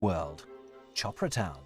world, Chopratown.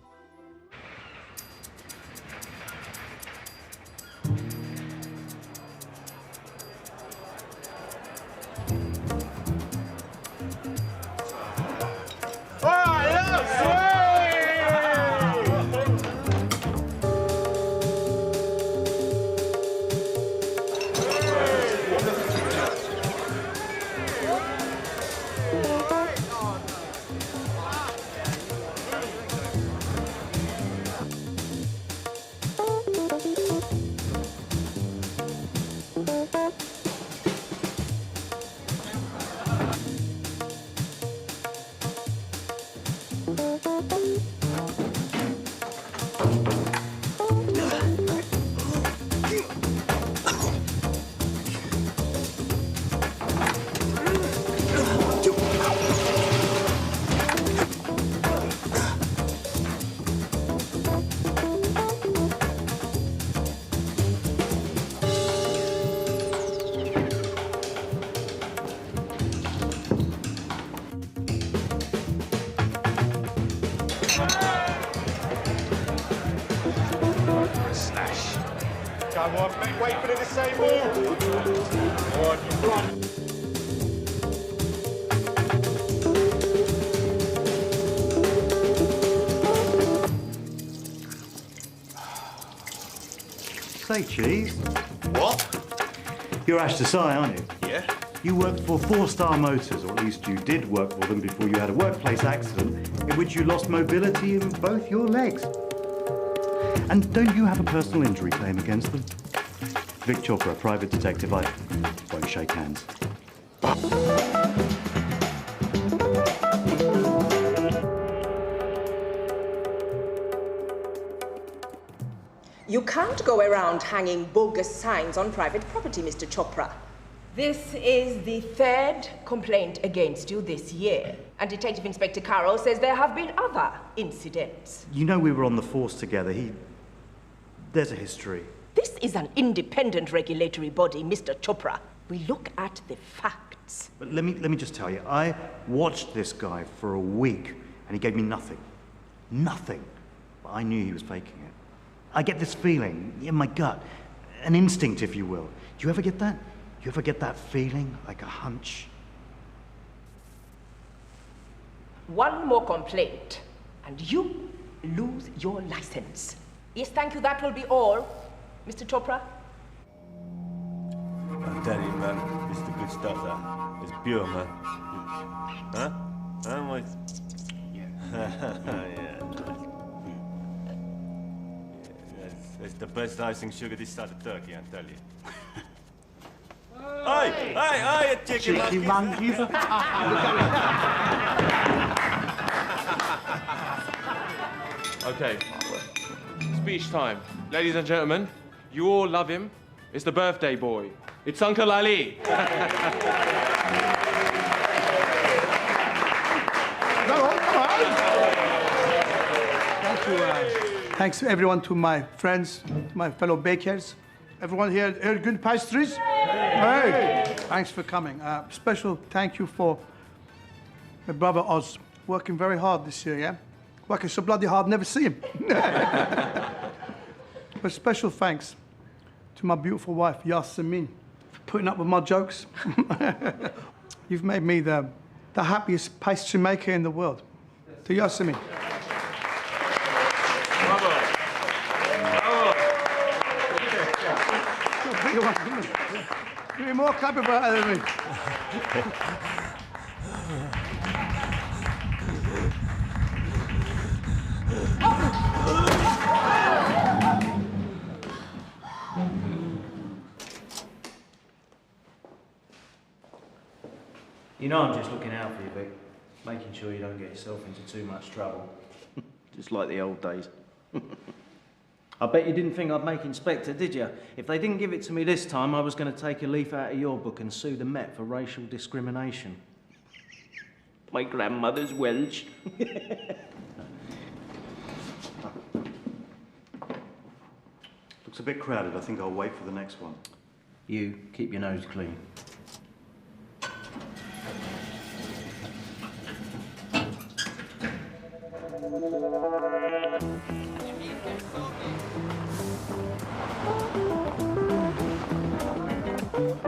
Come on, mate, wait for the same move. On, run. Say, Cheese. What? You're Ash Desai, aren't you? Yeah. You worked for 4-Star Motors, or at least you did work for them before you had a workplace accident in which you lost mobility in both your legs. And don't you have a personal injury claim against them? Vic Chopra, private detective, I won't shake hands. You can't go around hanging bogus signs on private property, Mr. Chopra. This is the third complaint against you this year. And Detective Inspector Carroll says there have been other incidents. You know we were on the force together. There's a history. This is an independent regulatory body, Mr. Chopra. We look at the facts. But let me just tell you, I watched this guy for a week and he gave me nothing. Nothing. But I knew he was faking it. I get this feeling in my gut, an instinct, if you will. Do you ever get that? You ever get that feeling, like a hunch? One more complaint, and you lose your license. Yes, thank you. That will be all. Mr. Chopra? I tell you, man, this is the good stuff, that. It's pure, man. Huh? Huh, mate? Yeah. Yeah, nice. It's the best icing sugar this side of Turkey, I tell you. Hey, chicken monkey. Okay, speech time. Ladies and gentlemen, you all love him. It's the birthday boy. It's Uncle Ali. Thank you. Thanks everyone, to my friends, to my fellow bakers. Everyone here at Ergun Pastries. Hey, thanks for coming. Special thank you for my brother Oz, working very hard this year, yeah? Working so bloody hard, never see him. But special thanks to my beautiful wife, Yasemin, for putting up with my jokes. You've made me the happiest pastry maker in the world. To Yasemin. Bravo. Give me more clapping for that than me. You know I'm just looking out for you, Vic. Making sure you don't get yourself into too much trouble. Just like the old days. I bet you didn't think I'd make Inspector, did you? If they didn't give it to me this time, I was going to take a leaf out of your book and sue the Met for racial discrimination. My grandmother's Welsh. Looks a bit crowded. I think I'll wait for the next one. You keep your nose clean.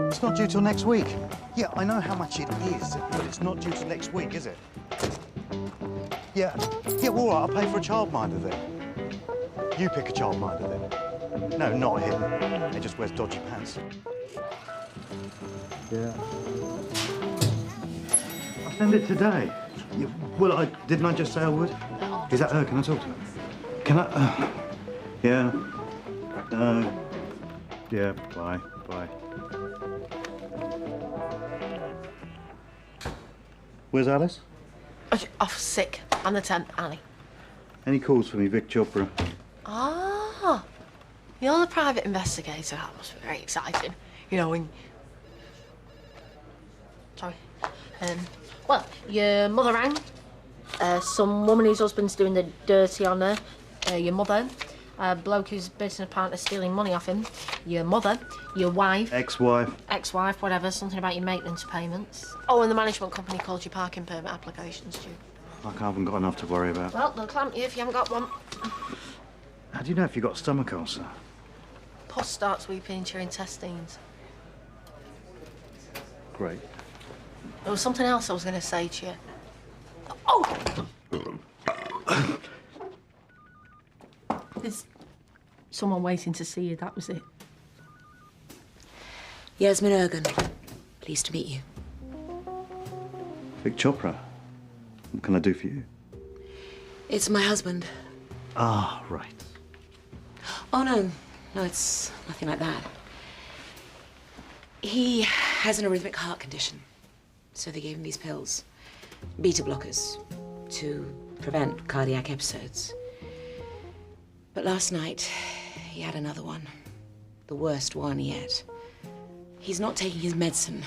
It's not due till next week. Yeah, I know how much it is, but it's not due till next week, is it? Yeah, well, all right, I'll pay for a childminder then. You pick a childminder then. No, not him. He just wears dodgy pants. Yeah. I'll send it today. Yeah, well, didn't I just say I would? Is that her? Can I talk to her? Can I? Yeah. Yeah, bye. Where's Alice? Off sick on the 10th, Ali. Any calls for me, Vic Chopra? Ah, you're the private investigator. That must be very exciting. You know, when... Sorry. Well, your mother rang. Some woman whose husband's doing the dirty on her. Your mother. A bloke who's business partner stealing money off him. Your mother. Your wife. Ex-wife. Ex-wife, whatever. Something about your maintenance payments. Oh, and the management company called your parking permit applications due. Like I haven't got enough to worry about. Well, they'll clamp you if you haven't got one. How do you know if you've got stomach ulcer? Pus starts weeping into your intestines. Great. There was something else I was going to say to you. Oh! There's someone waiting to see you, that was it. Yasmin Ergun. Pleased to meet you. Vic Chopra. What can I do for you? It's my husband. Ah, right. Oh, no, it's nothing like that. He has an arrhythmic heart condition, so they gave him these pills, beta blockers, to prevent cardiac episodes. But last night, he had another one, the worst one yet. He's not taking his medicine.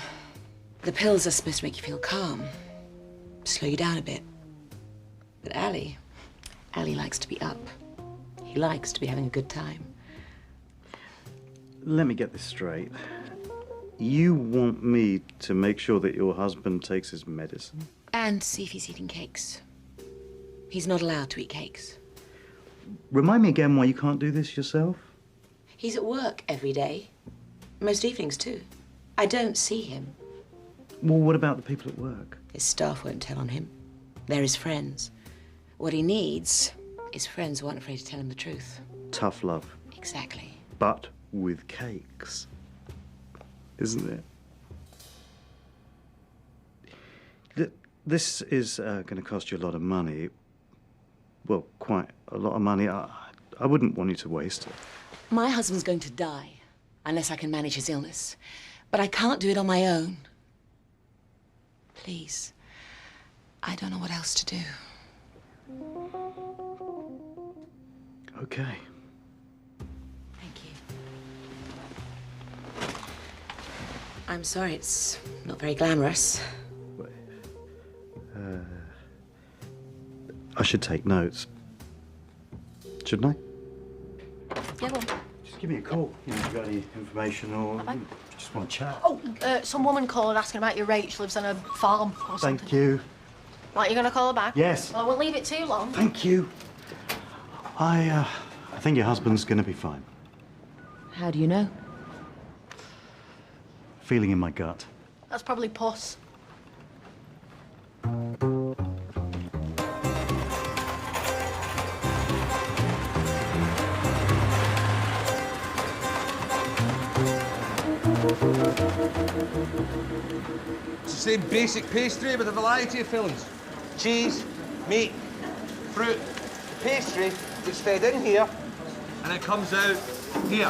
The pills are supposed to make you feel calm, slow you down a bit. But Ali likes to be up. He likes to be having a good time. Let me get this straight. You want me to make sure that your husband takes his medicine? And see if he's eating cakes. He's not allowed to eat cakes. Remind me again why you can't do this yourself? He's at work every day. Most evenings, too. I don't see him. Well, what about the people at work? His staff won't tell on him. They're his friends. What he needs is friends who aren't afraid to tell him the truth. Tough love. Exactly. But with cakes. Isn't it? This is going to cost you a lot of money. Well, quite a lot of money. I wouldn't want you to waste it. My husband's going to die unless I can manage his illness. But I can't do it on my own. Please. I don't know what else to do. Okay. Thank you. I'm sorry, it's not very glamorous. I should take notes. Shouldn't I? Yeah, go on. Just give me a call. You know, if you've got any information or just want to chat. Oh, some woman called asking about your rate. She lives on a farm or something. Thank you. Right, you gonna call her back? Yes. Well, I won't leave it too long. Thank you. I think your husband's going to be fine. How do you know? Feeling in my gut. That's probably pus. It's the same basic pastry with a variety of fillings. Cheese, meat, fruit. The pastry gets fed in here and it comes out here,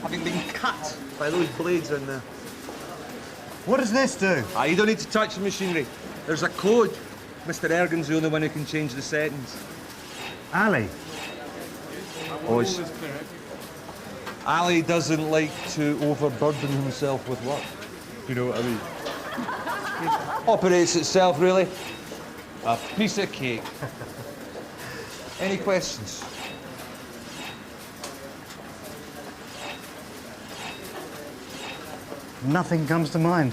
having been cut by those blades in there. What does this do? You don't need to touch the machinery. There's a code. Mr. Ergun's the only one who can change the settings. Ali. Ali doesn't like to overburden himself with work. You know what I mean? Operates itself, really. A piece of cake. Any questions? Nothing comes to mind.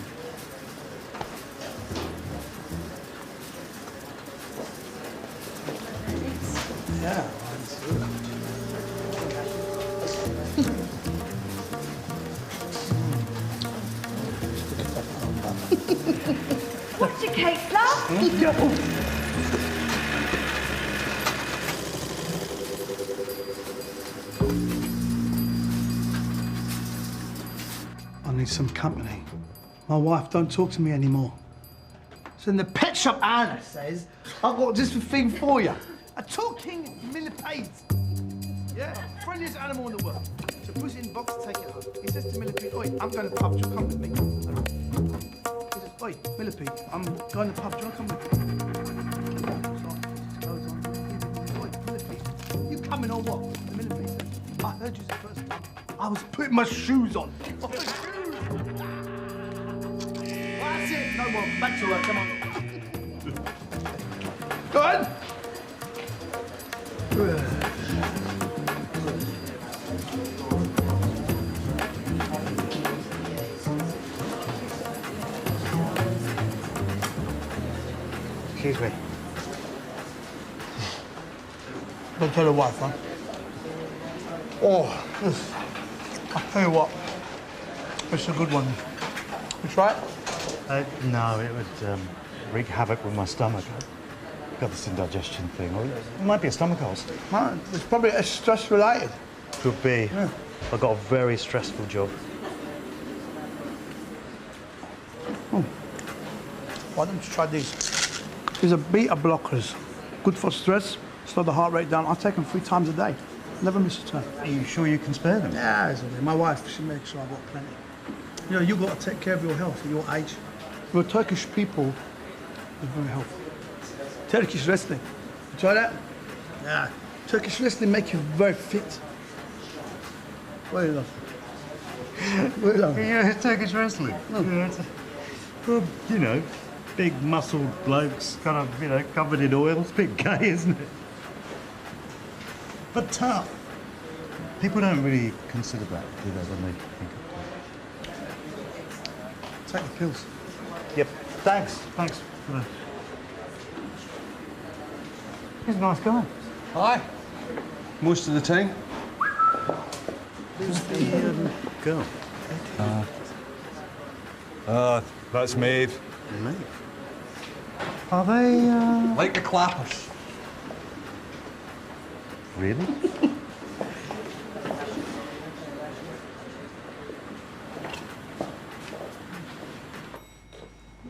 Yeah. What's your cake, love? I need some company. My wife don't talk to me anymore. So in the pet shop, Anna says, I've got just a thing for you. A talking millipede. Yeah, friendliest animal in the world. So put it in box, take it home. He says to Millipede, oi, I'm going to the pub, do you come with me? He says, oi, Millipede, I'm going to the pub, do you come with me? Oi, Millipede, you coming or what? The Millipede says, I heard you the first time. I was putting my shoes on. Well, that's it, no more. Back to work, come on. Go on. Excuse me. Don't tell the wife, huh? Oh, this. I'll tell you what. It's a good one. You try it? No, it would wreak havoc with my stomach. I've got this indigestion thing. Or it might be a stomach ulcer. Man, it's probably stress related. Could be. Yeah. I've got a very stressful job. Why don't you try these? These are beta blockers. Good for stress, slow the heart rate down. I take them 3 times a day. Never miss a turn. Are you sure you can spare them? Yeah, it's okay. My wife, she makes sure I've got plenty. You know, you've got to take care of your health at your age. We're Turkish people, are very healthy. Turkish wrestling. You try that? Yeah. Turkish wrestling make you very fit. Very lovely. Very lovely. Yeah, it's Turkish wrestling. Yeah, it's well, you know, big muscled blokes, kind of, you know, covered in oil. It's a bit gay, isn't it? But tough. People don't really consider that, do they, when they think of Take the pills. Yep. Thanks. Thanks for that. He's a nice guy. Hi. Most of the time. Who's the girl? That's Maeve. Maeve. Are they, Like the clappers. Really?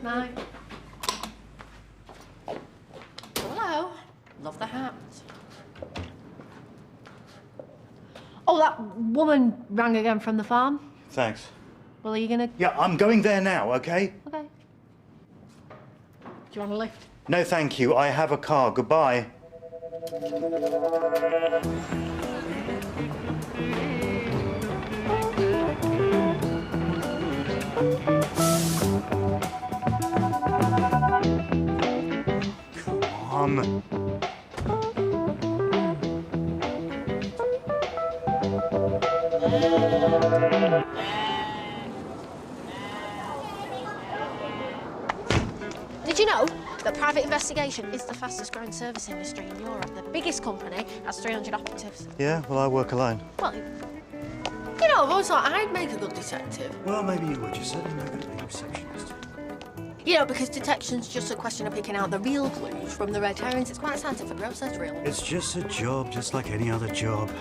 No. Hello. Love the hat. Oh, that woman rang again from the farm. Thanks. Well, are you gonna... Yeah, I'm going there now, okay? Okay. Do you want a lift? No, thank you. I have a car. Goodbye. Come on. Did you know that private investigation is the fastest growing service industry in Europe? The biggest company has 300 operatives. Yeah, well, I work alone. Well, you know, I've always thought I'd make a good detective. Well, maybe you would. You certainly make a good receptionist. You know, because detection's just a question of picking out the real clues from the red herrings. It's quite a scientific process, really. It's just a job, just like any other job.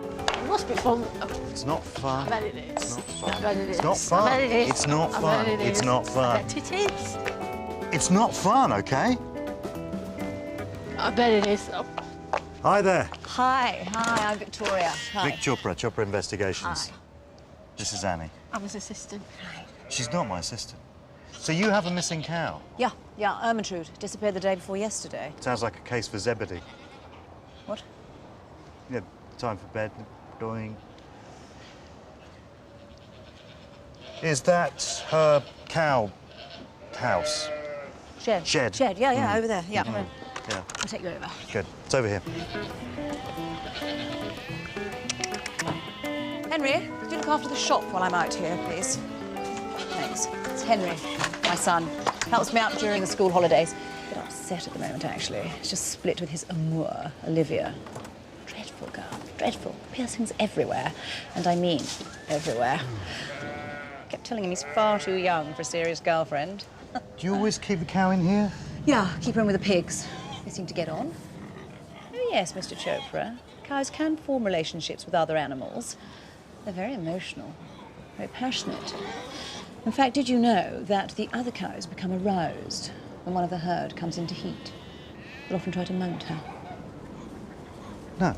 It must be fun. It's not fun. I bet it is. It's not fun. I bet it is. It's not fun. I bet it is. It's not I fun. bet it It's is. not fun. I bet it is. It's not fun, okay? I bet it is. Oh. Hi there. Hi, I'm Victoria. Hi. Vic Chopra, Chopra Investigations. Hi. This is Annie. I'm his assistant. Hi. She's not my assistant. So you have a missing cow? Yeah, Ermentrude. Disappeared the day before yesterday. Sounds like a case for Zebedee. What? Yeah, time for bed, doing. Is that her cow house? Shed. Shed. Shed, yeah, over there. Yeah, come in. Yeah, I'll take you over. good. It's over here. Henry, could you look after the shop while I'm out here, please? Thanks. It's Henry, my son. Helps me out during the school holidays. A bit upset at the moment, actually. He's just split with his amour, Olivia. Dreadful girl, dreadful. Piercings everywhere. And I mean everywhere. Kept telling him he's far too young for a serious girlfriend. Do you always keep the cow in here? Yeah, keep her in with the pigs. They seem to get on. Oh, yes, Mr. Chopra. Cows can form relationships with other animals. They're very emotional, very passionate. In fact, did you know that the other cows become aroused when one of the herd comes into heat? They'll often try to mount her. No,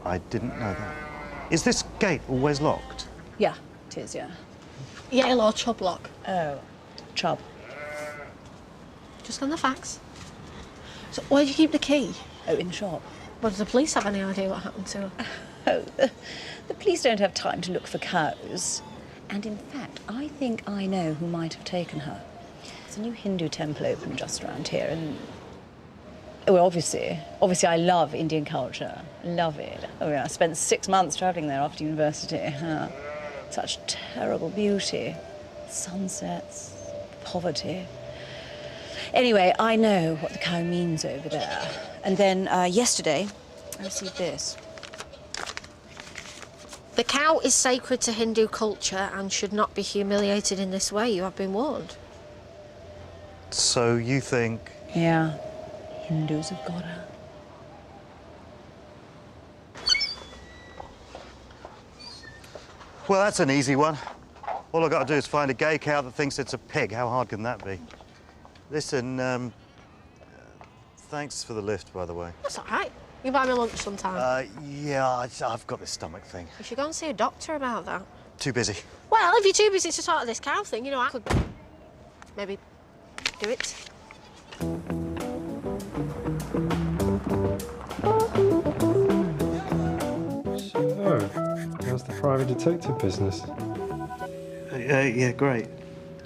I didn't know that. Is this gate always locked? Yeah, it is, yeah. Yellow chub lock. Oh, chub. Just on the facts. So where do you keep the key? Oh, in shop. Well, does the police have any idea what happened to her? Oh, the police don't have time to look for cows. And in fact, I think I know who might have taken her. There's a new Hindu temple open just around here, and... Well, obviously I love Indian culture. Love it. Oh, yeah, I spent 6 months travelling there after university. Such terrible beauty. Sunsets, poverty. Anyway, I know what the cow means over there. And then yesterday, I received this. The cow is sacred to Hindu culture and should not be humiliated in this way. You have been warned. So you think... Yeah, Hindus have got her. Well, that's an easy one. All I've got to do is find a gay cow that thinks it's a pig. How hard can that be? Listen, thanks for the lift, by the way. That's all right. You buy me lunch sometime. Yeah, I've got this stomach thing. You should go and see a doctor about that. Too busy. Well, if you're too busy to sort of this cow thing, you know, I could maybe do it. So, how's the private detective business? Yeah, great.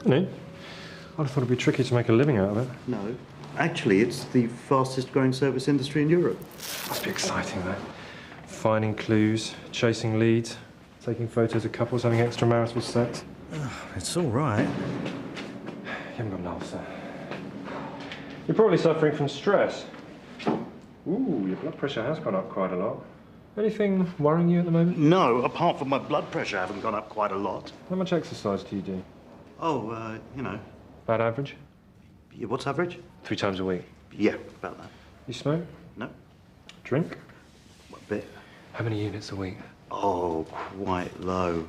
No? I'd have thought it'd be tricky to make a living out of it. No. Actually, it's the fastest growing service industry in Europe. Must be exciting, though. Finding clues, chasing leads, taking photos of couples having extramarital sex. It's all right. You haven't got an ulcer. You're probably suffering from stress. Ooh, your blood pressure has gone up quite a lot. Anything worrying you at the moment? No, apart from my blood pressure having gone up quite a lot. How much exercise do you do? Oh, you know. About average? Yeah, what's average? 3 times a week. Yeah, about that. You smoke? No. Drink? What bit? How many units a week? Oh, quite low.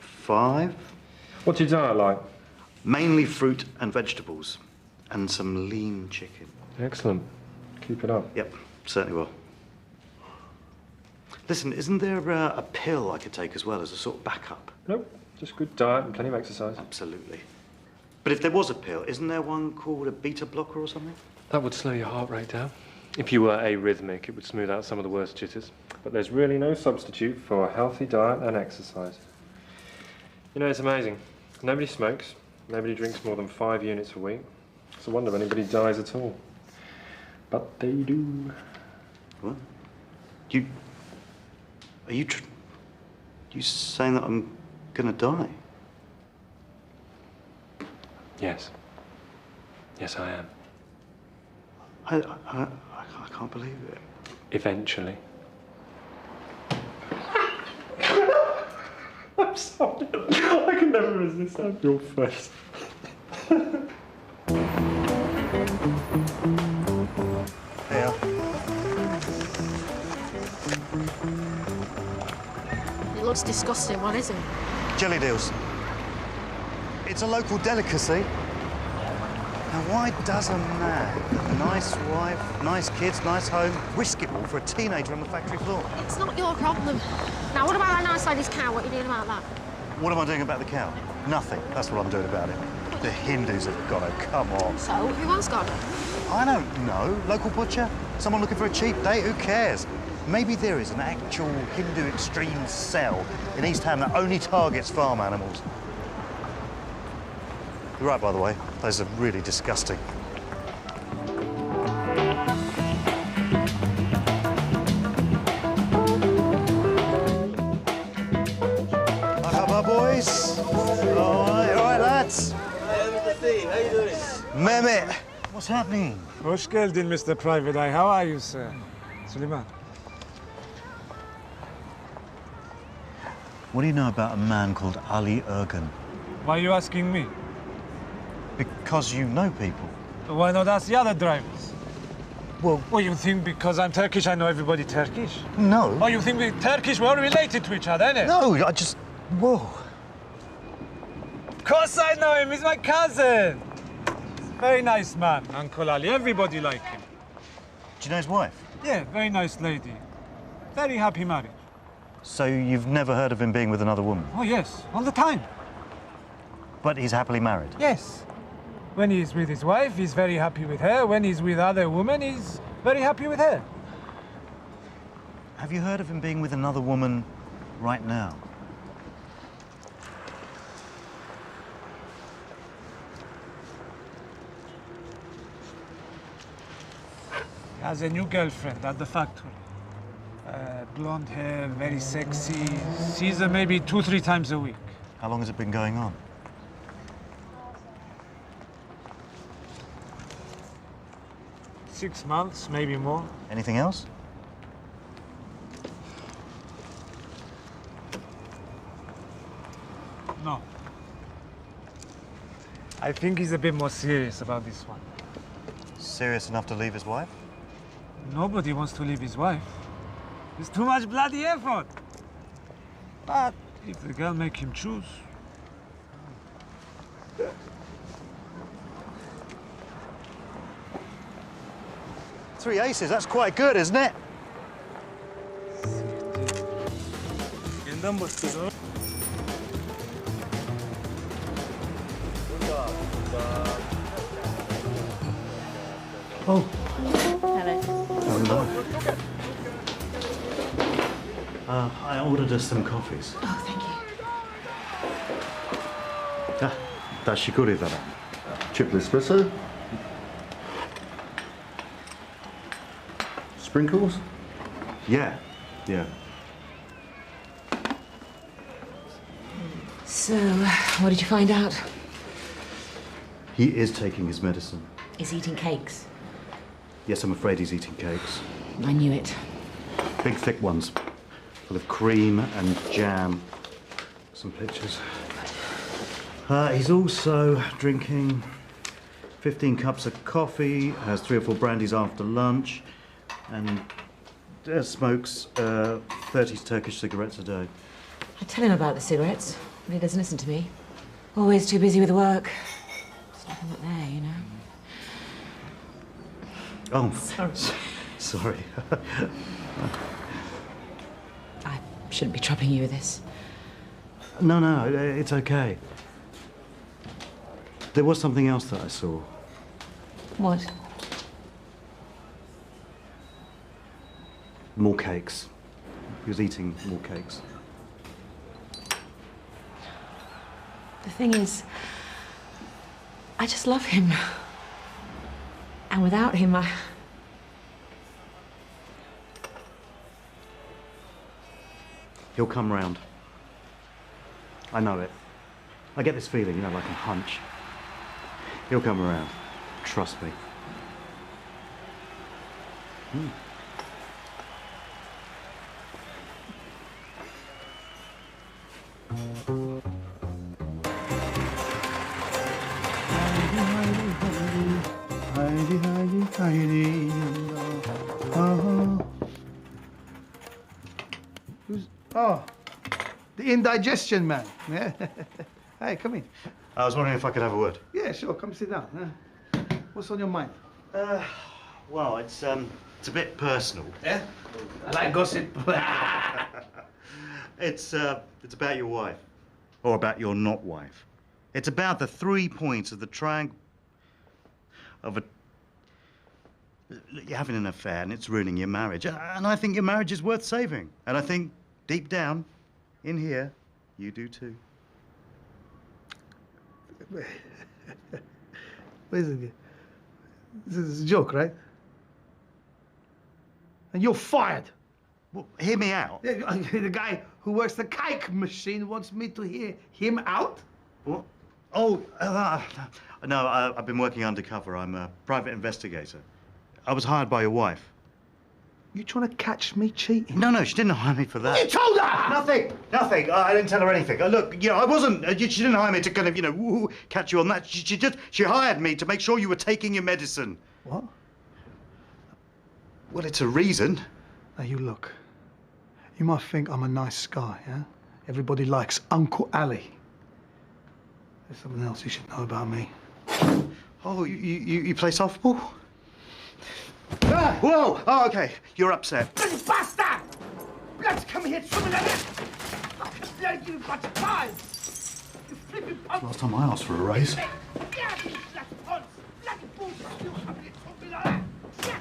5? What's your diet like? Mainly fruit and vegetables. And some lean chicken. Excellent. Keep it up. Yep, certainly will. Listen, isn't there a pill I could take as well as a sort of backup? Nope. Just good diet and plenty of exercise. Absolutely. But if there was a pill, isn't there one called a beta blocker or something? That would slow your heart rate down. If you were arrhythmic, it would smooth out some of the worst jitters. But there's really no substitute for a healthy diet and exercise. You know, it's amazing. Nobody smokes. Nobody drinks more than 5 units a week. It's a wonder if anybody dies at all. But they do. What? Are you saying that I'm gonna die? Yes. Yes, I am. I can't believe it. Eventually. I'm sorry. I can never resist that. Your face. Yeah. It looks disgusting. What is it? Jelly deals. It's a local delicacy. Now, why does a man with a nice wife, nice kids, nice home, risk it all for a teenager on the factory floor? It's not your problem. Now, what about that nice lady's cow? What are you doing about that? What am I doing about the cow? Nothing. That's what I'm doing about it. The Hindus have got to come on. So, who else got it? I don't know. Local butcher? Someone looking for a cheap date? Who cares? Maybe there is an actual Hindu extreme cell in East Ham that only targets farm animals. You're right, by the way. Those are really disgusting. Marhaba, boys. All right, lads. Hi, Mr. C. How you Mehmet, what's happening? Hoş geldin, Mr. Private Eye. How are you, sir? Suleiman. What do you know about a man called Ali Ergun? Why are you asking me? Because you know people. Why not ask the other drivers? Well... Well, you think because I'm Turkish, I know everybody Turkish? No. Oh, you think we're Turkish, we're all related to each other, innit? No, I just... Whoa. Of course I know him, he's my cousin. Very nice man, Uncle Ali, everybody like him. Do you know his wife? Yeah, very nice lady. Very happy marriage. So you've never heard of him being with another woman? Oh, yes, all the time. But he's happily married? Yes. When he's with his wife, he's very happy with her. When he's with other women, he's very happy with her. Have you heard of him being with another woman right now? He has a new girlfriend at the factory. Blonde hair, very sexy. Sees her maybe 2-3 times a week. How long has it been going on? Six months, maybe more. Anything else? No. I think he's a bit more serious about this one. Serious enough to leave his wife? Nobody wants to leave his wife. It's too much bloody effort. But if the girl make him choose... Three aces, that's quite good, isn't it? Oh. Hello. I ordered us some coffees. Oh, thank you. Dashikuri dara. Triple espresso. Sprinkles? Yeah. So, what did you find out? He is taking his medicine. He's eating cakes. Yes, I'm afraid he's eating cakes. I knew it. Big, thick ones. Full of cream and jam. Some pictures. He's also drinking 15 cups of coffee, has 3 or 4 brandies after lunch, and smokes 30 Turkish cigarettes a day. I tell him about the cigarettes, but he doesn't listen to me. Always too busy with work. There's nothing but there, you know. Oh, sorry. Sorry. I shouldn't be troubling you with this. No, it's okay. There was something else that I saw. What? More cakes. He was eating more cakes. The thing is, I just love him. And without him, He'll come round. I know it. I get this feeling, you know, like a hunch. He'll come around. Trust me. Oh, the indigestion man. Yeah. Hey, come in. I was wondering if I could have a word. Yeah, sure. Come sit down. What's on your mind? Well, it's a bit personal. Yeah? I like gossip. It's about your wife. Or about your not wife. It's about the 3 points of the triangle of a... You're having an affair and it's ruining your marriage. And I think your marriage is worth saving. And I think, deep down, in here, you do too. Listen, this is a joke, right? And you're fired. Well, hear me out. The guy who works the cake machine wants me to hear him out? What? Oh, no, I've been working undercover. I'm a private investigator. I was hired by your wife. You trying to catch me cheating? No, she didn't hire me for that. You told her! Nothing. I didn't tell her anything. Look, I wasn't. She didn't hire me to kind of, catch you on that. She hired me to make sure you were taking your medicine. What? Well, it's a reason. Now, you look. You might think I'm a nice guy, yeah? Everybody likes Uncle Ali. There's something else you should know about me. Oh, you play softball? Ah, whoa! Oh, okay. You're upset. Bloody bastard! Let's come here, something like that! Fucking bloody you bunch of pies! You flipping punk! Last time I asked for a raise. Yeah, you bloody punks! Bloody bullshit! You come here, something like that! Yes,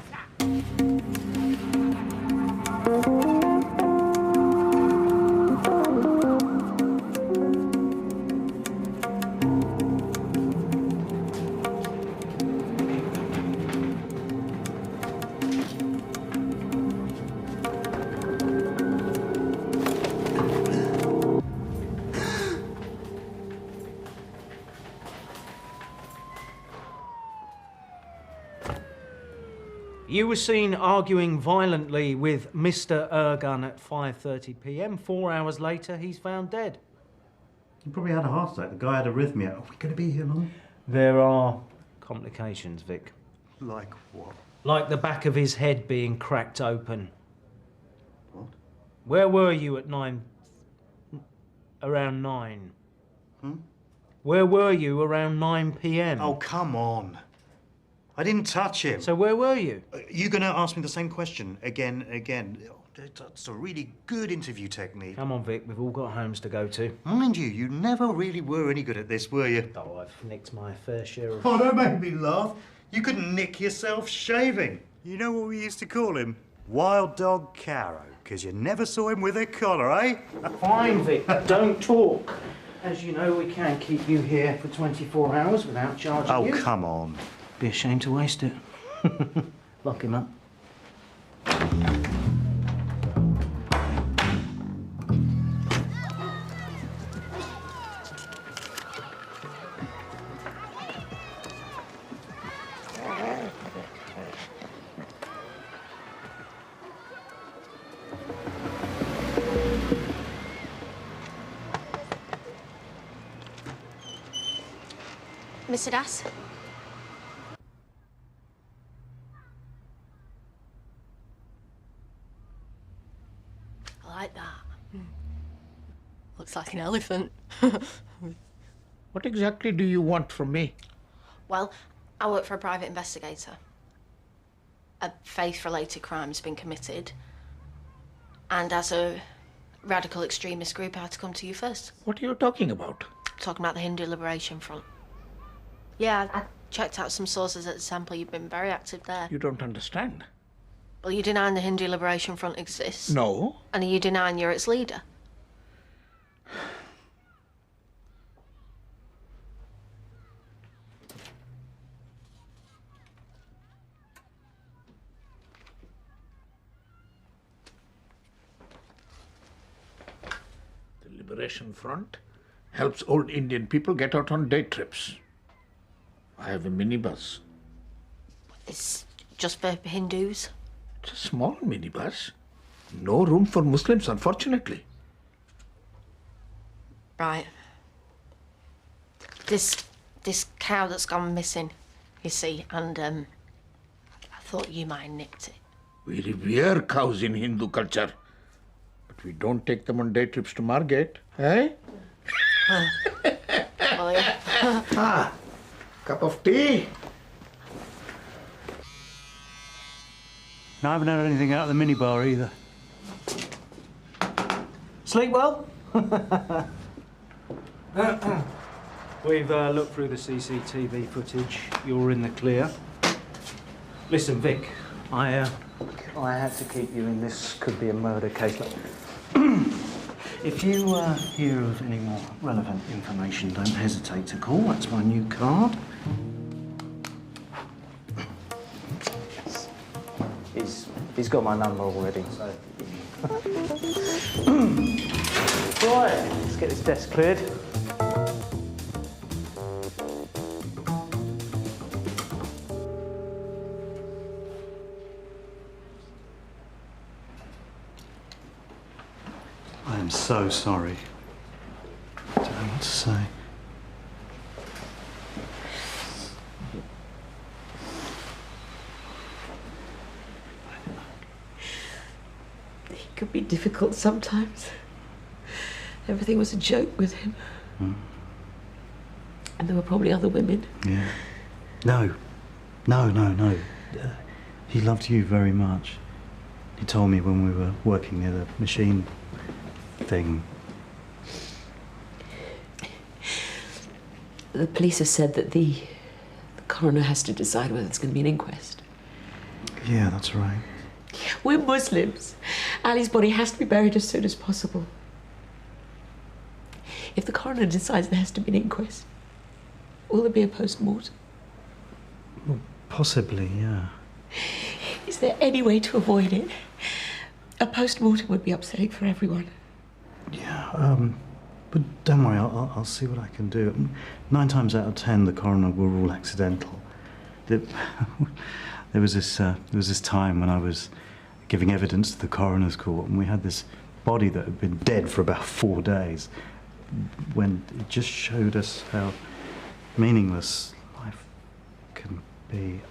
You were seen arguing violently with Mr. Ergun at 5:30 p.m. 4 hours later, he's found dead. He probably had a heart attack. The guy had arrhythmia. Are we going to be here long? There are complications, Vic. Like what? Like the back of his head being cracked open. What? Where were you at around 9? Where were you around 9 p.m? Oh, come on. I didn't touch him. So where were you? You're going to ask me the same question again and again. That's a really good interview technique. Come on, Vic, we've all got homes to go to. Mind you, you never really were any good at this, were you? Oh, I've nicked my fair share of... Oh, don't make me laugh. You couldn't nick yourself shaving. You know what we used to call him? Wild Dog Caro, because you never saw him with a collar, eh? Fine, Vic, don't talk. As you know, we can't keep you here for 24 hours without charging you. Oh, come on. Be ashamed to waste it. Lock him up. Mr. Das? I like that. Looks like an elephant. What exactly do you want from me? Well, I work for a private investigator. A faith-related crime has been committed. And as a radical extremist group, I had to come to you first. What are you talking about? Talking about the Hindu Liberation Front. Yeah, I checked out some sources at the temple. You've been very active there. You don't understand. Well, you denying the Hindu Liberation Front exists? No. And are you denying you're its leader? The Liberation Front helps old Indian people get out on day trips. I have a minibus. It's just for Hindus? It's a small minibus. No room for Muslims, unfortunately. Right. This cow that's gone missing, you see, and I thought you might have nicked it. We revere cows in Hindu culture, but we don't take them on day trips to Margate, eh? Well, yeah. Cup of tea? No, I haven't had anything out of the minibar either. Sleep well? We've looked through the CCTV footage. You're in the clear. Listen, Vic, I had to keep you in this could be a murder case. If you hear of any more relevant information, don't hesitate to call. That's my new card. He's got my number already, so... Right, let's get this desk cleared. I am so sorry. I don't know what to say. He could be difficult sometimes. Everything was a joke with him. And there were probably other women. Yeah. No. He loved you very much. He told me when we were working near the machine thing. The police have said that the coroner has to decide whether there's going to be an inquest. Yeah, that's right. We're Muslims. Ali's body has to be buried as soon as possible. If the coroner decides there has to be an inquest, will there be a post-mortem? Well, possibly, yeah. Is there any way to avoid it? A post-mortem would be upsetting for everyone. Yeah, but don't worry, I'll see what I can do. 9 times out of 10, the coroner will rule accidental. There was this time when I was giving evidence to the coroner's court, and we had this body that had been dead for about 4 days, when it just showed us how meaningless life can be.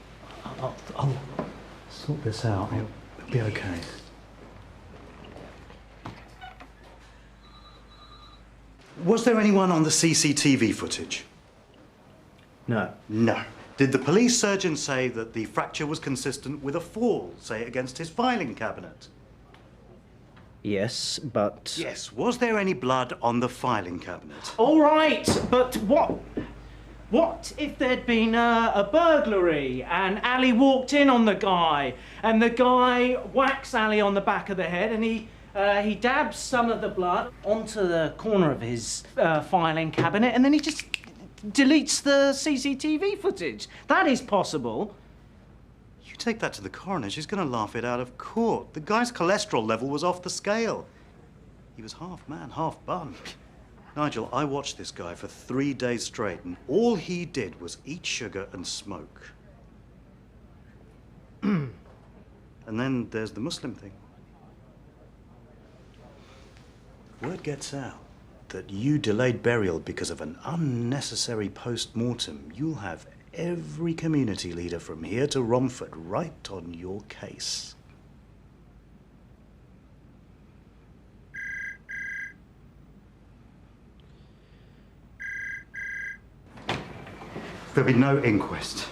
I'll sort this out. It'll be okay. Was there anyone on the CCTV footage? No. No. Did the police surgeon say that the fracture was consistent with a fall, say, against his filing cabinet? Yes, but... Yes. Was there any blood on the filing cabinet? All right, but what? What if there'd been a burglary and Ali walked in on the guy and the guy whacks Ali on the back of the head and he dabs some of the blood onto the corner of his filing cabinet and then he just deletes the CCTV footage? That is possible. You take that to the coroner, she's going to laugh it out of court. The guy's cholesterol level was off the scale. He was half man, half bun. Nigel, I watched this guy for 3 days straight, and all he did was eat sugar and smoke. And then there's the Muslim thing. Word gets out that you delayed burial because of an unnecessary post-mortem. You'll have every community leader from here to Romford right on your case. There'll be no inquest.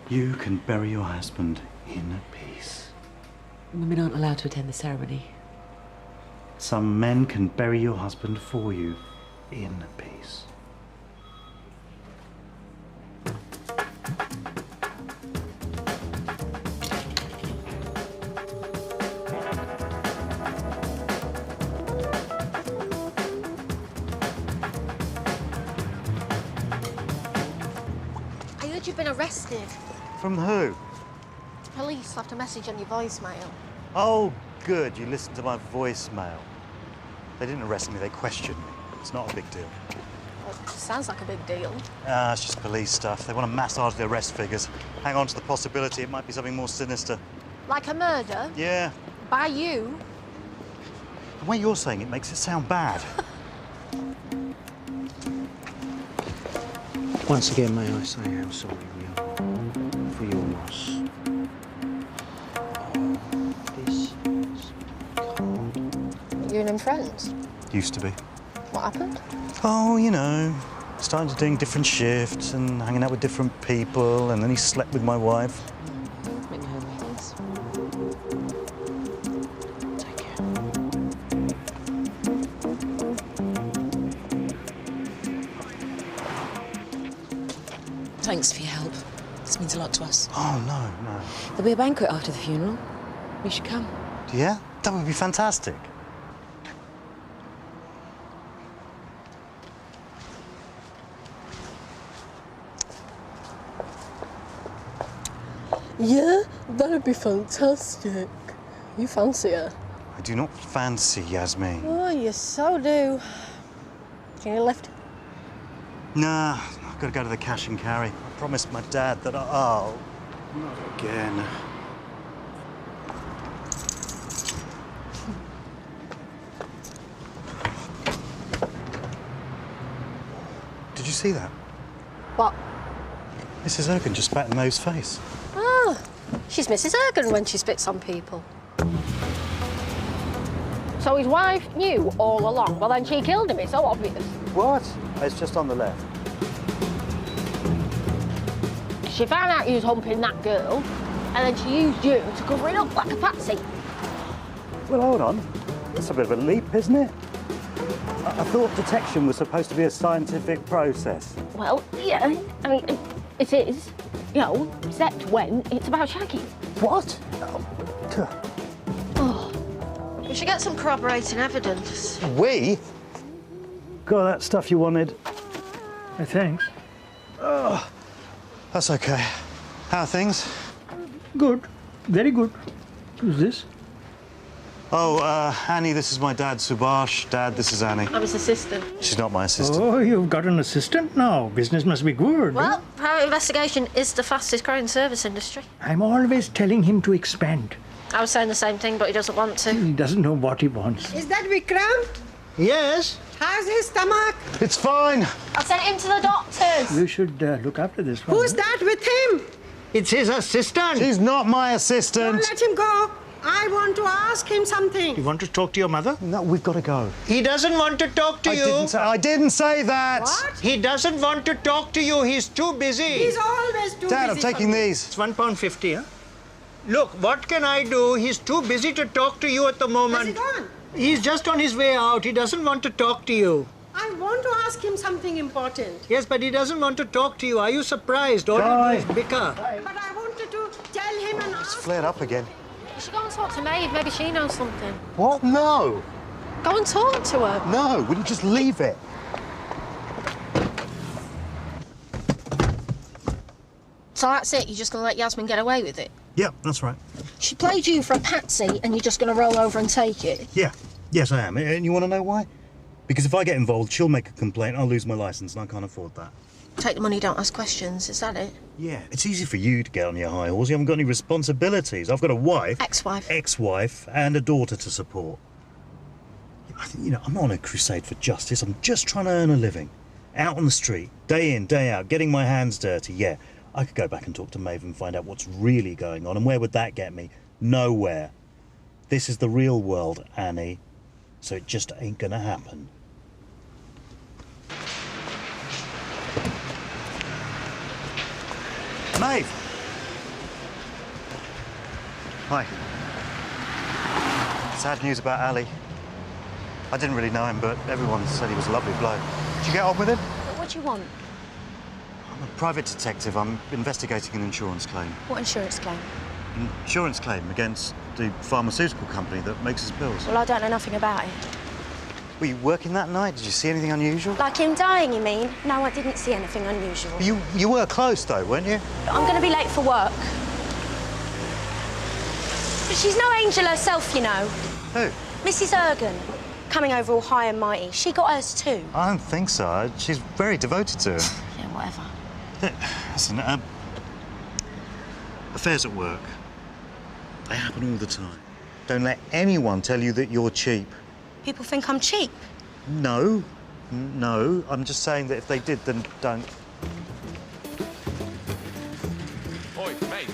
You can bury your husband in peace. Women aren't allowed to attend the ceremony. Some men can bury your husband for you in peace. You've been arrested. From who? The police left a message on your voicemail. Oh, good. You listened to my voicemail. They didn't arrest me, they questioned me. It's not a big deal. Well, it sounds like a big deal. It's just police stuff. They want to massage the arrest figures. Hang on to the possibility it might be something more sinister. Like a murder? Yeah. By you? The way you're saying it makes it sound bad. Once again, may I say how sorry we are for your loss. This is card. You and him friends? Used to be. What happened? Oh, you know, started doing different shifts and hanging out with different people, and then he slept with my wife. Bring me home, please. Take care. Thanks for your help. This means a lot to us. Oh, no. There'll be a banquet after the funeral. We should come. Yeah? That would be fantastic. Yeah, that'd be fantastic. You fancy her? I do not fancy Yasmin. Oh, you so do. Can you lift? Nah, I've got to go to the cash and carry. I promised my dad that oh, not again. Did you see that? What? Mrs. Ergun just spat in Maeve's face. Oh, she's Mrs. Ergun when she spits on people. So his wife knew all along. Well, then she killed him. It's so obvious. What? It's just on the left. She found out he was humping that girl, and then she used you to cover it up like a patsy. Well, hold on. That's a bit of a leap, isn't it? I thought detection was supposed to be a scientific process. Well, yeah, I mean, it is, you know, except when it's about shagging. What? Oh, we should get some corroborating evidence. We? Got that stuff you wanted? Thanks. Oh, that's okay. How are things? Good. Very good. Who's this? Oh, Annie, this is my dad, Subhash. Dad, this is Annie. I'm his assistant. She's not my assistant. Oh, you've got an assistant now. Business must be good. Well, private investigation is the fastest growing service industry. I'm always telling him to expand. I was saying the same thing, but he doesn't want to. He doesn't know what he wants. Is that Vikram? Yes. How's his stomach? It's fine. I sent him to the doctors. You should look after this one. Who's that with him? It's his assistant. She's not my assistant. Don't let him go. I want to ask him something. You want to talk to your mother? No, we've got to go. He doesn't want to talk to you. I didn't say that. What? He doesn't want to talk to you. He's too busy. He's always too Dad, busy. I'm taking these. It's £1.50, huh? Look, what can I do? He's too busy to talk to you at the moment. Has he gone? He's just on his way out. He doesn't want to talk to you. I want to ask him something important. Yes, but he doesn't want to talk to you. Are you surprised? All you do is bicker. But I wanted to tell him and It's ask. flared up again. You should go and talk to Maeve. Maybe she knows something. What? No. Go and talk to her. No, will you just leave it? So that's it? You're just going to let Yasmin get away with it? Yeah, that's right. She played you for a patsy and you're just going to roll over and take it? Yeah. Yes, I am. And you want to know why? Because if I get involved, she'll make a complaint, I'll lose my licence, and I can't afford that. Take the money, don't ask questions. Is that it? Yeah, it's easy for you to get on your high horse. You haven't got any responsibilities. I've got a wife... Ex-wife. Ex-wife and a daughter to support. I think, you know, I'm on a crusade for justice. I'm just trying to earn a living. Out on the street, day in, day out, getting my hands dirty, yeah. I could go back and talk to Maeve and find out what's really going on. And where would that get me? Nowhere. This is the real world, Annie. So it just ain't gonna happen. Maeve! Hi. Sad news about Ali. I didn't really know him, but everyone said he was a lovely bloke. Did you get on with him? What do you want? I'm a private detective. I'm investigating an insurance claim. What insurance claim? Insurance claim against the pharmaceutical company that makes us pills. Well, I don't know nothing about it. Were you working that night? Did you see anything unusual? Like him dying, you mean? No, I didn't see anything unusual. You were close, though, weren't you? I'm going to be late for work. But she's no angel herself, you know. Who? Mrs. Ergun. Coming over all high and mighty. She got hers too. I don't think so. She's very devoted to him. Yeah, whatever. Listen, affairs at work, they happen all the time. Don't let anyone tell you that you're cheap. People think I'm cheap. No. No. I'm just saying that if they did, then don't. Oi, mate.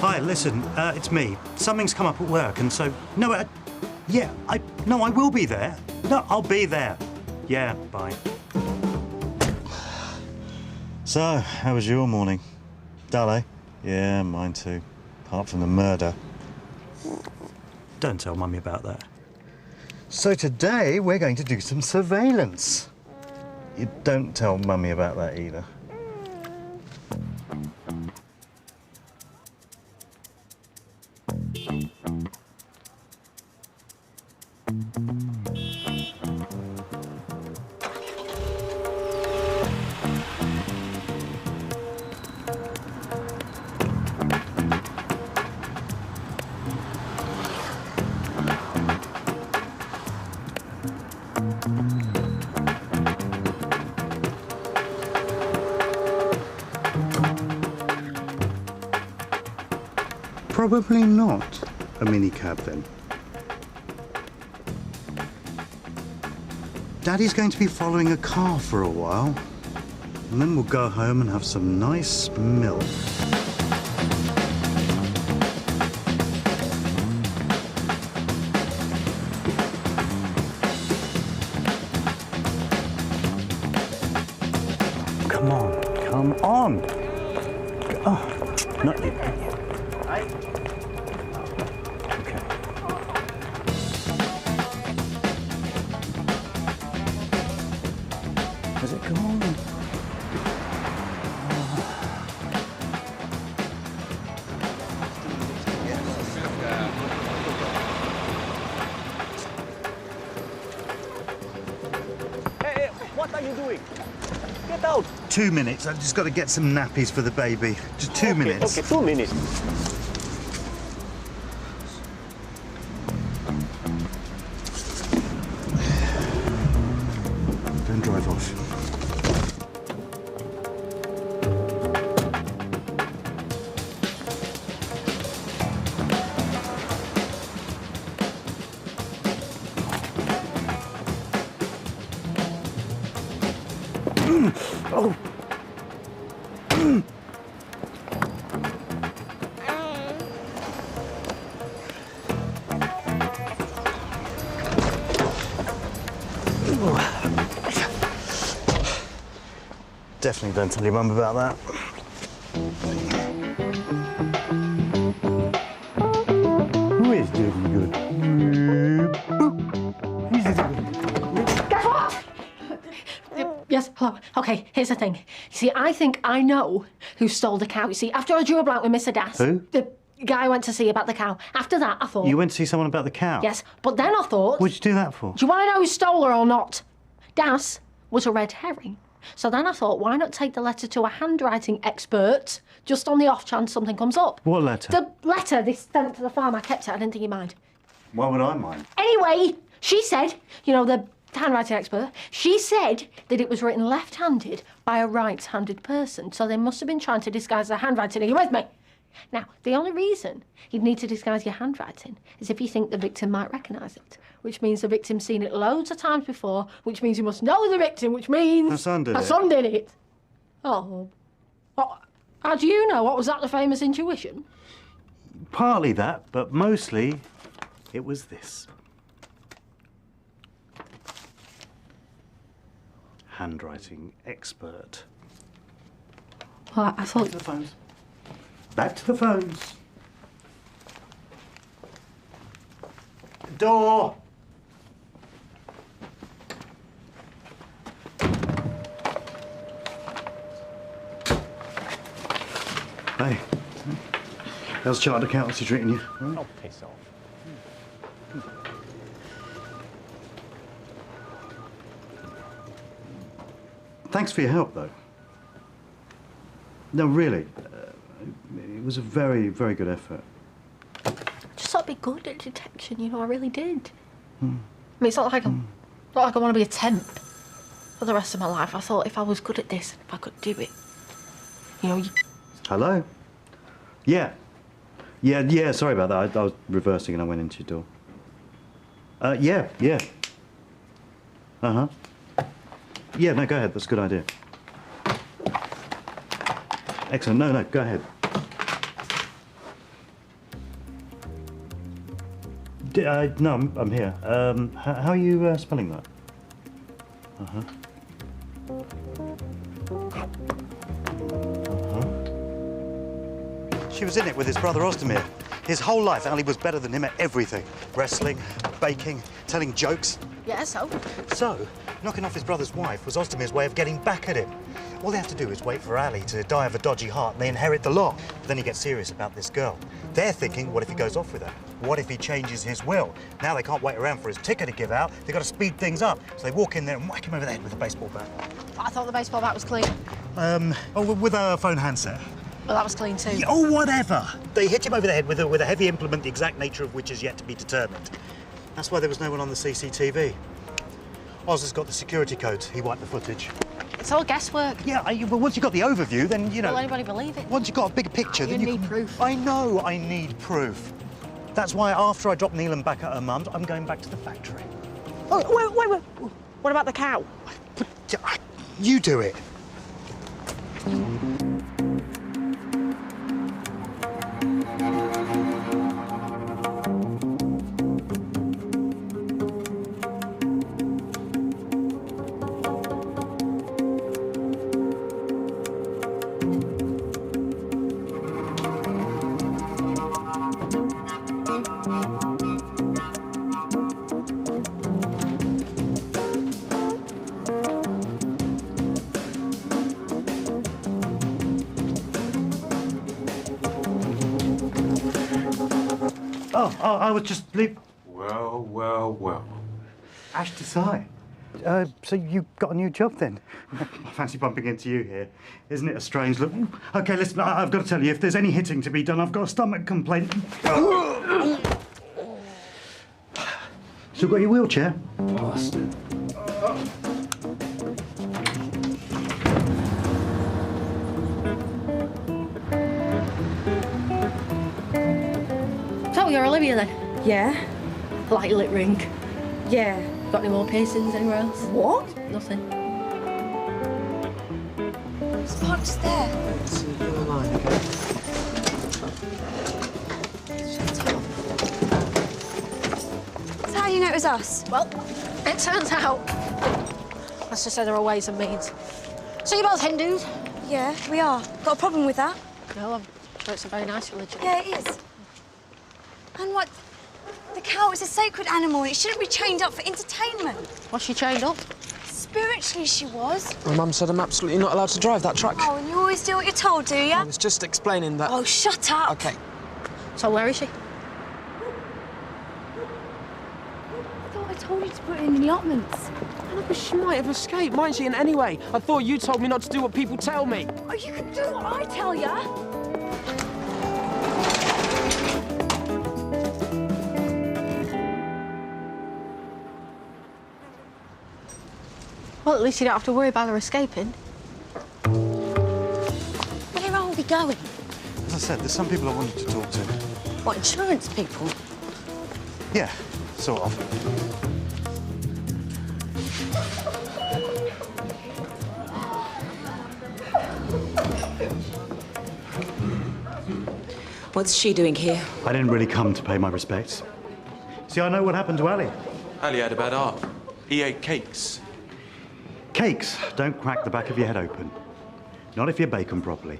Hi, listen, it's me. Something's come up at work, and so... No, I will be there. No, I'll be there. Yeah, bye. So, how was your morning? Dull, eh? Yeah, mine too. Apart from the murder. Don't tell Mummy about that. So today, we're going to do some surveillance. You don't tell Mummy about that either. Probably not a minicab then. Daddy's going to be following a car for a while, and then we'll go home and have some nice milk. Come on, come on. Oh, not you. Okay. Has it gone? Hey, what are you doing? Get out. 2 minutes. I've just got to get some nappies for the baby. Just 2 minutes. Okay, 2 minutes. Don't drive off. Oh. Definitely don't tell your mum about that. Who is doing good? Guess what? Yes, hello. Okay, here's the thing. You see, I think I know who stole the cow. You see, after I drew a blank with Mr. Das... Who? The guy I went to see about the cow. After that, I thought... You went to see someone about the cow? Yes, but then I thought... What'd you do that for? Do you want to know who stole her or not? Das was a red herring. So then I thought, why not take the letter to a handwriting expert, just on the off chance something comes up? What letter? The letter they sent to the farm. I kept it. I didn't think you'd mind. Why would I mind? Anyway, she said, you know, the handwriting expert, she said that it was written left-handed by a right-handed person. So they must have been trying to disguise the handwriting. Are you with me? Now, the only reason you'd need to disguise your handwriting is if you think the victim might recognise it, which means the victim's seen it loads of times before, which means you must know the victim, which means... Her son did her it. son did it. Oh. Well, how do you know? What was that, the famous intuition? Partly that, but mostly it was this. Handwriting expert. Well, I thought... Back to the phones. Back to the phones. Door! Hey, how's chartered accountancy treating you? Right? Oh, piss off. Thanks for your help, though. No, really. It was a very, very good effort. I just thought I'd be good at detection, you know, I really did. I mean, it's not like not like I want to be a temp for the rest of my life. I thought if I was good at this, if I could do it, you know... Hello? Yeah. Yeah, sorry about that. I was reversing and I went into your door. Yeah. Uh-huh. Yeah, no, go ahead. That's a good idea. Excellent. No, go ahead. No, I'm here. How are you spelling that? Uh-huh. She was in it with his brother Ozdemir. His whole life, Ali was better than him at everything. Wrestling, baking, telling jokes. Yeah, so? So, knocking off his brother's wife was Ozdemir's way of getting back at him. All they have to do is wait for Ali to die of a dodgy heart and they inherit the lot. But then he gets serious about this girl. They're thinking, what if he goes off with her? What if he changes his will? Now they can't wait around for his ticker to give out. They've got to speed things up. So they walk in there and whack him over the head with a baseball bat. I thought the baseball bat was clean. With a phone handset. Well, that was clean too. Yeah, oh, whatever. They hit him over the head with a heavy implement, the exact nature of which is yet to be determined. That's why there was no one on the CCTV. Oz has got the security codes. He wiped the footage. It's all guesswork. Yeah, but once you've got the overview, then, you know... Will anybody believe it? Once you've got a big picture, then you you need proof. I know I need proof. That's why after I drop Neelam back at her mum's, I'm going back to the factory. Oh, wait. What about the cow? You do it. I was just Well. Ash Desai. So you got a new job then? I fancy bumping into you here. Isn't it a strange look? OK, listen, I've got to tell you, if there's any hitting to be done, I've got a stomach complaint. Still got your wheelchair? Bastard. So you're Olivia then? Yeah. Like your lip ring. Yeah. Got any more piercings anywhere else? What? Nothing. Spark's there. So how do you know it was us? Well, it turns out, let's just say there are ways and means. So you're both Hindus? Yeah, we are. Got a problem with that? No, I'm sure it's a very nice religion. Yeah, it is. And what? The cow is a sacred animal and it shouldn't be chained up for entertainment. Was she chained up? Spiritually, she was. My mum said I'm absolutely not allowed to drive that truck. Oh, and you always do what you're told, do you? I was just explaining that... Oh, shut up. OK. So where is she? I thought I told you to put her in the allotments. No, but she might have escaped, mightn't she? And anyway, I thought you told me not to do what people tell me. Oh, you can do what I tell ya. Well, at least you don't have to worry about her escaping. Where are we going? As I said, there's some people I wanted to talk to. What, insurance people? Yeah, sort of. What's she doing here? I didn't really come to pay my respects. See, I know what happened to Ali. Ali had a bad heart. He ate cakes. Cakes don't crack the back of your head open. Not if you bake them properly.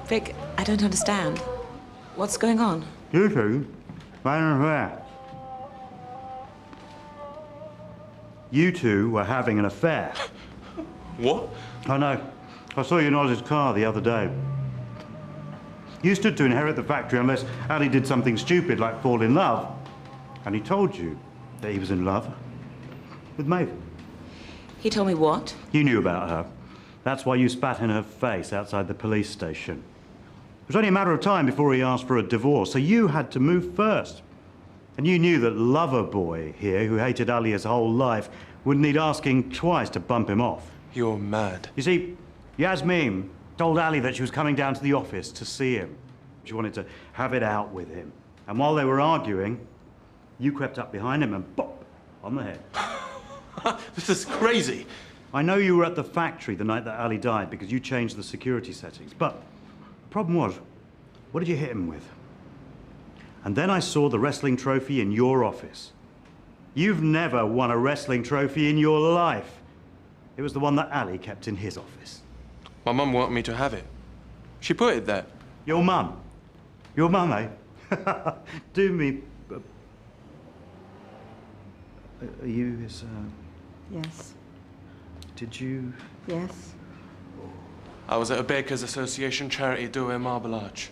Vic, I don't understand. What's going on? You two, right over there. You two were having an affair. What? I know. I saw you in Oz's car the other day. You stood to inherit the factory unless Ali did something stupid like fall in love. And he told you that he was in love with Maeve. He told me what? You knew about her. That's why you spat in her face outside the police station. It was only a matter of time before he asked for a divorce, so you had to move first. And you knew that lover boy here, who hated Ali his whole life, wouldn't need asking twice to bump him off. You're mad. You see, Yasmin told Ali that she was coming down to the office to see him. She wanted to have it out with him. And while they were arguing, you crept up behind him and bop on the head. This is crazy. I know you were at the factory the night that Ali died because you changed the security settings, but the problem was, what did you hit him with? And then I saw the wrestling trophy in your office. You've never won a wrestling trophy in your life. It was the one that Ali kept in his office. My mum wanted me to have it. She put it there. Your mum? Your mum, eh? Do me... Are you his, Yes. Did you... Yes. I was at a Bakers Association charity doing Marble Arch.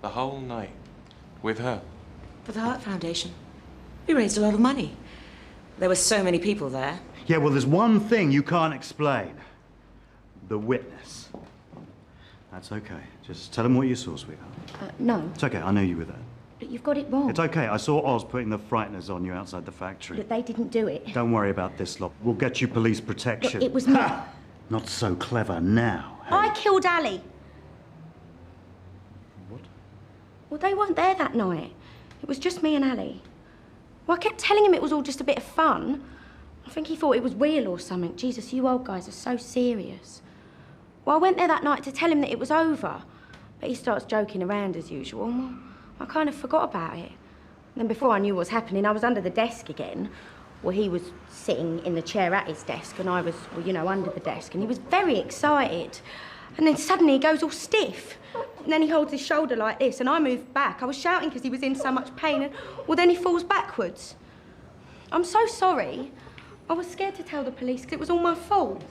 The whole night. With her. For the Heart Foundation. We raised a lot of money. There were so many people there. Yeah, well, there's one thing you can't explain. The witness. That's okay. Just tell him what you saw, sweetheart. No. It's okay, I know you were there. Look, you've got it wrong. It's okay. I saw Oz putting the frighteners on you outside the factory. Look, they didn't do it. Don't worry about this lot. We'll get you police protection. Look, it was me. Not so clever now. I killed Ali. What? Well, they weren't there that night. It was just me and Ali. Well, I kept telling him it was all just a bit of fun. I think he thought it was real or something. Jesus, you old guys are so serious. Well, I went there that night to tell him that it was over, but he starts joking around as usual. Well, I kind of forgot about it. And then before I knew what was happening, I was under the desk again. Well, he was sitting in the chair at his desk, and I was, well, you know, under the desk, and he was very excited. And then suddenly he goes all stiff. And then he holds his shoulder like this, and I moved back. I was shouting because he was in so much pain, and, well, then he falls backwards. I'm so sorry. I was scared to tell the police because it was all my fault.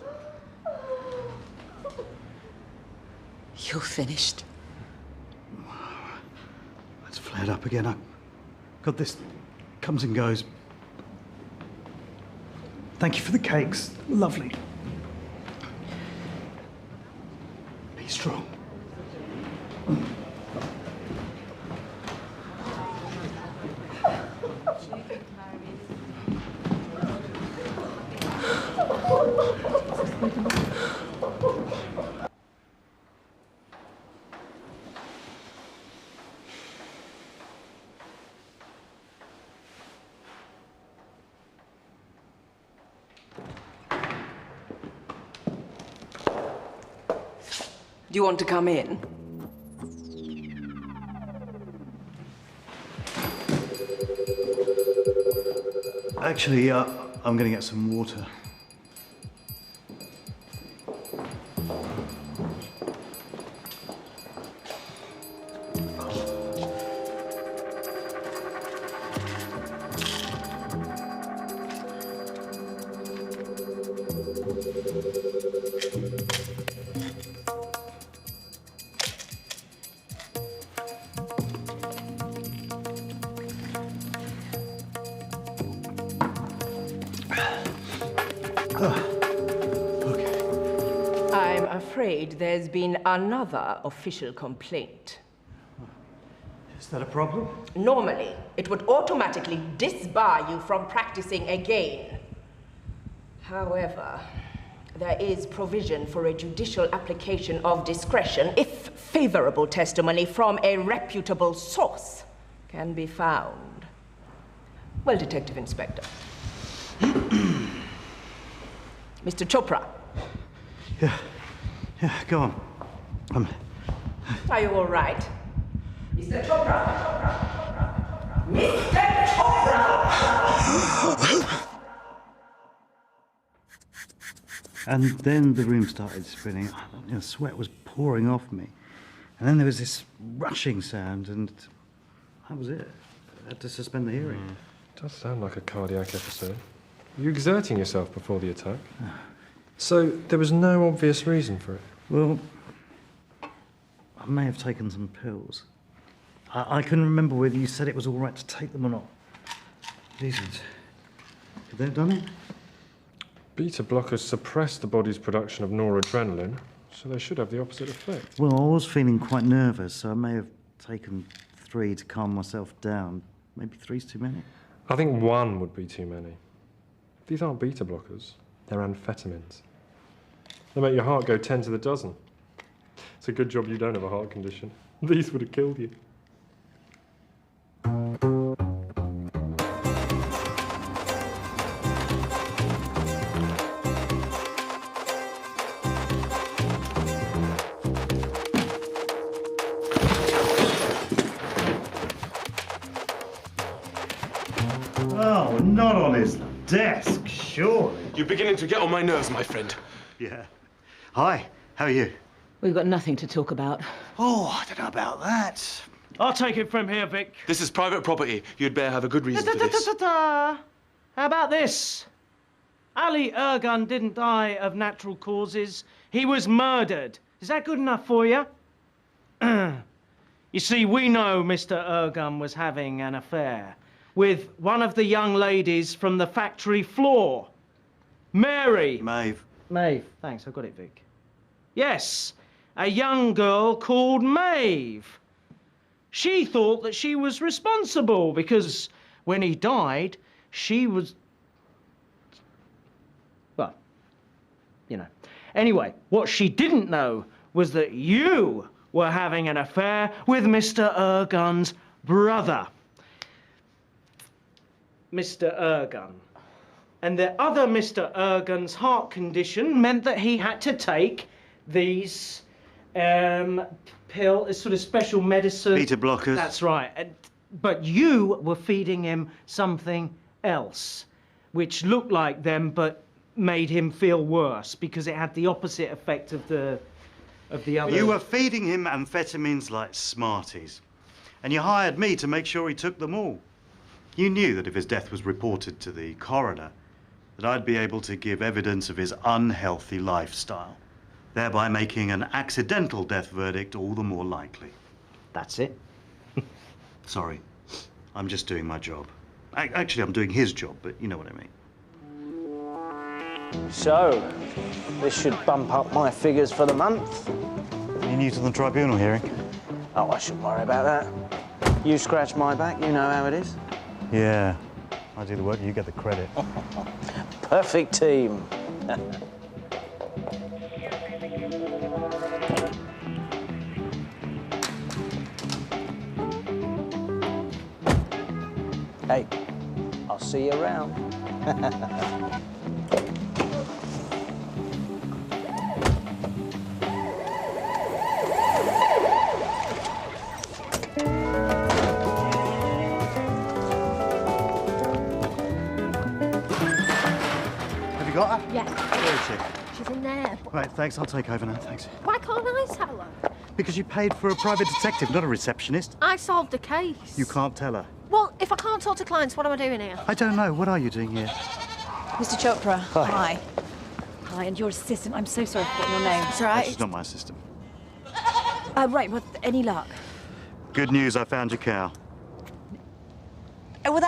You're finished. It's flared up again. God, this comes and goes. Thank you for the cakes. Lovely. Be strong. Do you want to come in? Actually, I'm going to get some water. I'm afraid there's been another official complaint. Is that a problem? Normally, it would automatically disbar you from practicing again. However, there is provision for a judicial application of discretion if favorable testimony from a reputable source can be found. Well, Detective Inspector. Mr. Chopra. Yeah, go on. Are you all right? Mr. Chopra. Mr. Chopra! And then the room started spinning. You know, sweat was pouring off me. And then there was this rushing sound, and that was it. I had to suspend the hearing. Does sound like a cardiac episode. Were you exerting yourself before the attack? So there was no obvious reason for it? Well, I may have taken some pills. I couldn't remember whether you said it was all right to take them or not. Jesus. Could they have done it? Beta blockers suppress the body's production of noradrenaline, so they should have the opposite effect. Well, I was feeling quite nervous, so I may have taken 3 to calm myself down. Maybe 3's too many. I think 1 would be too many. These aren't beta blockers, they're amphetamines. They make your heart go 10 to the dozen. It's a good job you don't have a heart condition. These would have killed you. Oh, not on his desk, surely. You're beginning to get on my nerves, my friend. Yeah. Hi, how are you? We've got nothing to talk about. Oh, I don't know about that. I'll take it from here, Vic. This is private property. You'd better have a good reason for this. How about this? Ali Ergun didn't die of natural causes. He was murdered. Is that good enough for you? You see, we know Mr. Ergun was having an affair with one of the young ladies from the factory floor. Mary. Maeve. Maeve. Thanks, I got it, Vic. Yes, a young girl called Maeve. She thought that she was responsible because when he died, she was... Well, you know. Anyway, what she didn't know was that you were having an affair with Mr. Ergun's brother. Mr. Ergun. And the other Mr. Ergun's heart condition meant that he had to take these sort of special medicine. Beta blockers. That's right. But you were feeding him something else, which looked like them but made him feel worse because it had the opposite effect of the other. You were feeding him amphetamines like Smarties, and you hired me to make sure he took them all. You knew that if his death was reported to the coroner, that I'd be able to give evidence of his unhealthy lifestyle, thereby making an accidental death verdict all the more likely. That's it. Sorry, I'm just doing my job. Actually, I'm doing his job, but you know what I mean. So, this should bump up my figures for the month. You new to the tribunal hearing? Oh, I shouldn't worry about that. You scratch my back, you know how it is. Yeah, I do the work, you get the credit. Perfect team. Hey, I'll see you around. You got her? Yeah. Where is she? She's in there. Right, thanks. I'll take over now, thanks. Why can't I tell her? Because you paid for a private detective, not a receptionist. I solved the case. You can't tell her. Well, if I can't talk to clients, what am I doing here? I don't know. What are you doing here? Mr. Chopra, Hi. hi. Hi, and your assistant. I'm so sorry for forgetting your name. It's all right. She's not my assistant. Right, well, any luck? Good news, I found your cow. Oh, well,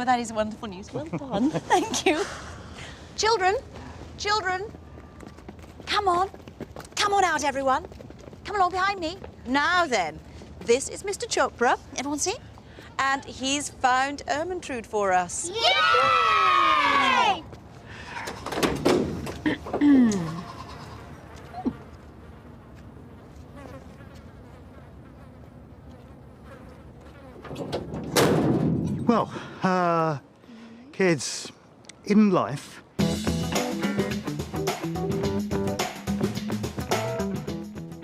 that is wonderful news. Well done. Thank you. Children, come on. Come on out, everyone. Come along behind me. Now then, this is Mr. Chopra. Everyone see? And he's found Ermintrude for us. Yay! Well, kids, in life...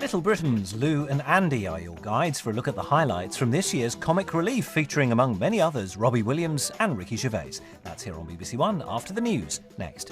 Little Britain's Lou and Andy are your guides for a look at the highlights from this year's Comic Relief, featuring among many others Robbie Williams and Ricky Gervais. That's here on BBC One after the news, next.